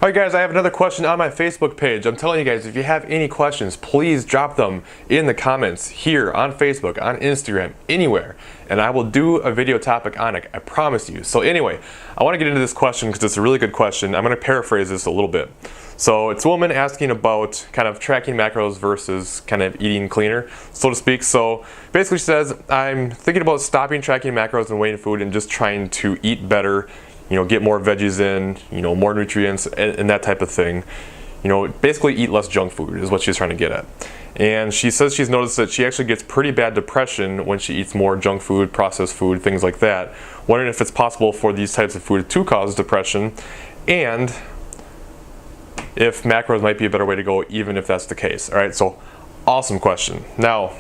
Alright guys, I have another question on my Facebook page. I'm telling you guys, if you have any questions, please drop them in the comments here on Facebook, on Instagram, anywhere. And I will do a video topic on it, I promise you. So anyway, I want to get into this question because it's a really good question. I'm going to paraphrase this a little bit. So it's a woman asking about kind of tracking macros versus kind of eating cleaner, so to speak. So basically she says, I'm thinking about stopping tracking macros and weighing food and just trying to eat better, get more veggies in, more nutrients and that type of thing. Basically eat less junk food is what she's trying to get at. And she says she's noticed that she actually gets pretty bad depression when she eats more junk food, processed food, things like that. Wondering if it's possible for these types of food to cause depression, and if macros might be a better way to go even if that's the case. Alright, so awesome question. Now,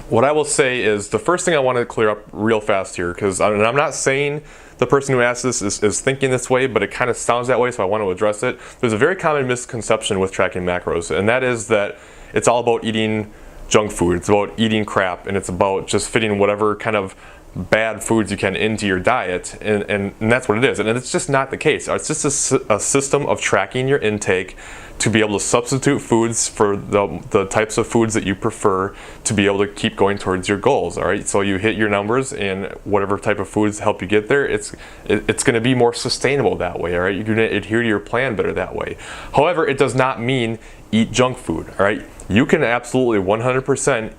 what I will say is the first thing I want to clear up real fast here, because I'm not saying the person who asked this is thinking this way, but it kind of sounds that way, so I want to address it. There's a very common misconception with tracking macros, and that is that it's all about eating junk food, it's about eating crap, and it's about just fitting whatever kind of bad foods you can into your diet, and that's what it is. And it's just not the case. It's just a system of tracking your intake to be able to substitute foods for the types of foods that you prefer to be able to keep going towards your goals. All right, so you hit your numbers, and whatever type of foods help you get there, it's going to be more sustainable that way. All right, you're going to adhere to your plan better that way. However, it does not mean eat junk food. All right, you can absolutely 100%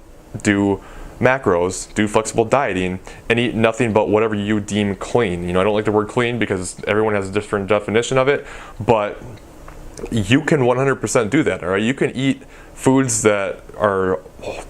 do macros, do flexible dieting, and eat nothing but whatever you deem clean. I don't like the word clean because everyone has a different definition of it, but you can 100% do that. All right, you can eat foods that are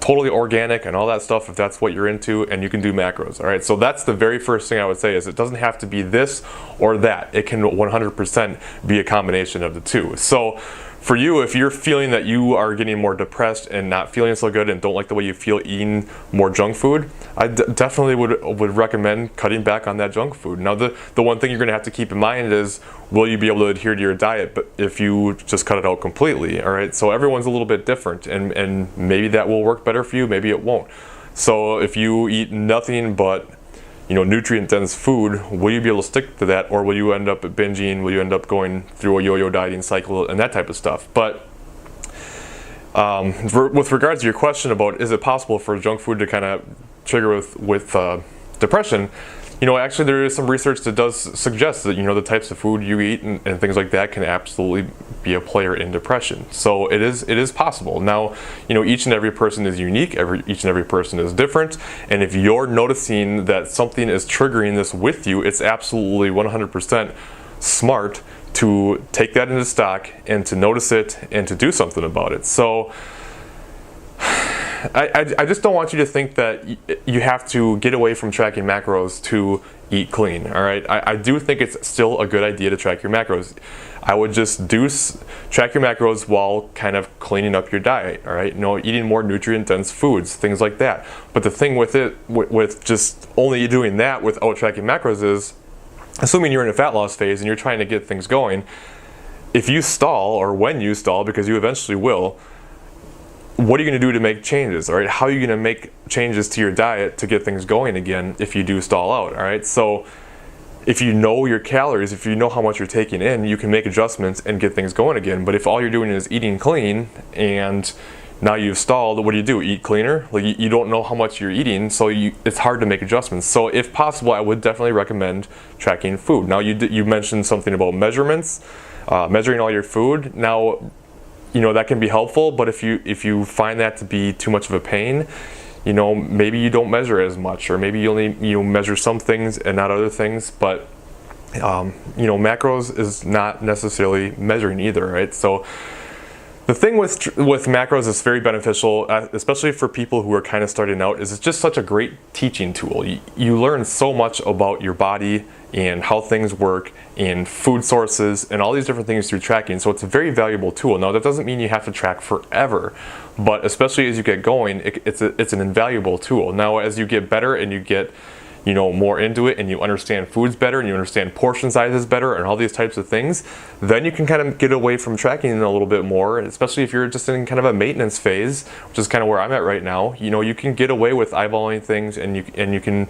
totally organic and all that stuff if that's what you're into, and you can do macros. All right, so that's the very first thing I would say, is it doesn't have to be this or that. It can 100% be a combination of the two. So for you, if you're feeling that you are getting more depressed and not feeling so good and don't like the way you feel eating more junk food, I definitely would recommend cutting back on that junk food. Now, the one thing you're going to have to keep in mind is, will you be able to adhere to your diet but if you just cut it out completely? All right, so everyone's a little bit different, and maybe that will work better for you, maybe it won't. So if you eat nothing but nutrient-dense food, will you be able to stick to that, or will you end up binging? Will you end up going through a yo-yo dieting cycle and that type of stuff? But with regards to your question about is it possible for junk food to kind of trigger with depression, actually there is some research that does suggest that the types of food you eat and things like that can absolutely be a player in depression. So it is possible. Now, each and every person is unique, each and every person is different, and if you're noticing that something is triggering this with you, it's absolutely 100% smart to take that into stock and to notice it and to do something about it. So I just don't want you to think that you have to get away from tracking macros to eat clean. All right, I do think it's still a good idea to track your macros. I would just track your macros while kind of cleaning up your diet. All right, eating more nutrient-dense foods, things like that. But the thing with it, with just only doing that without tracking macros is, assuming you're in a fat loss phase and you're trying to get things going, if you stall, or when you stall, because you eventually will, what are you going to do to make changes? All right, how are you going to make changes to your diet to get things going again if you do stall out? All right, so if you know your calories, if you know how much you're taking in, you can make adjustments and get things going again. But if all you're doing is eating clean and now you've stalled, what do? Eat cleaner? Like, you don't know how much you're eating, so it's hard to make adjustments. So if possible, I would definitely recommend tracking food. Now, you mentioned something about measurements, measuring all your food. Now, that can be helpful, but if you find that to be too much of a pain, maybe you don't measure as much, or maybe you only measure some things and not other things. But macros is not necessarily measuring either, right? So the thing with macros is very beneficial, especially for people who are kind of starting out, is it's just such a great teaching tool. You learn so much about your body and how things work and food sources and all these different things through tracking. So it's a very valuable tool. Now, that doesn't mean you have to track forever, but especially as you get going, it's an invaluable tool. Now, as you get better and you get more into it, and you understand foods better, and you understand portion sizes better, and all these types of things, then you can kind of get away from tracking a little bit more, especially if you're just in kind of a maintenance phase, which is kind of where I'm at right now. You can get away with eyeballing things, and you can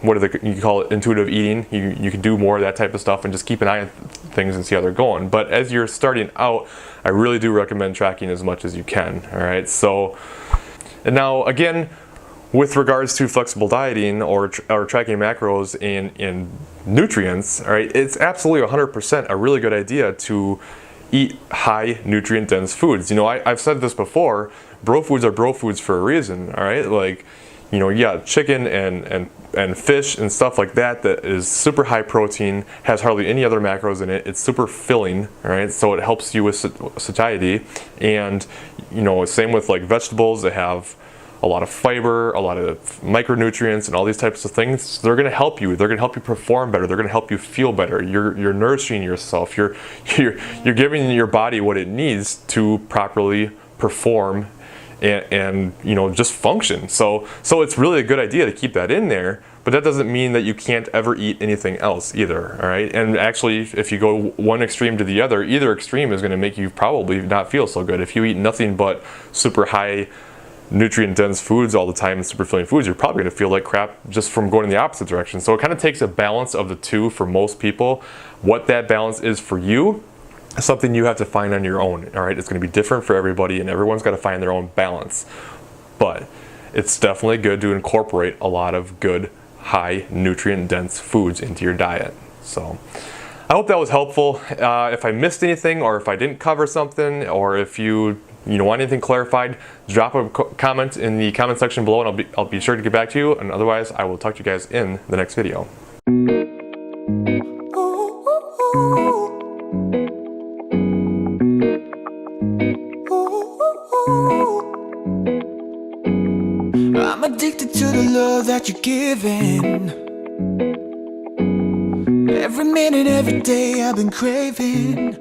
you call it intuitive eating. You can do more of that type of stuff and just keep an eye on things and see how they're going. But as you're starting out, I really do recommend tracking as much as you can. All right. So, and now again, with regards to flexible dieting or tracking macros and nutrients, all right, it's absolutely 100% a really good idea to eat high nutrient dense foods. You know, I've said this before, bro foods are bro foods for a reason, all right? Like, you know, yeah, chicken and fish and stuff like that is super high protein, has hardly any other macros in it. It's super filling, all right? So it helps you with satiety. And, you know, same with like vegetables that have a lot of fiber, a lot of micronutrients, and all these types of things. They're going to help you. They're going to help you perform better. They're going to help you feel better. You're nourishing yourself. You're giving your body what it needs to properly perform and you know, just function. So it's really a good idea to keep that in there. But that doesn't mean that you can't ever eat anything else either, all right? And actually, if you go one extreme to the other, either extreme is going to make you probably not feel so good. If you eat nothing but super high nutrient dense foods all the time and super filling foods, you're probably going to feel like crap just from going in the opposite direction. So it kind of takes a balance of the two for most people. What that balance is for you is something you have to find on your own. All right, it's going to be different for everybody, and everyone's got to find their own balance. But it's definitely good to incorporate a lot of good high nutrient dense foods into your diet. So I hope that was helpful. If I missed anything, or if I didn't cover something, or if you want anything clarified, drop a comment in the comment section below, and I'll be sure to get back to you. And otherwise, I will talk to you guys in the next video. I'm addicted to the love that you're giving. Every minute, every day I've been craving.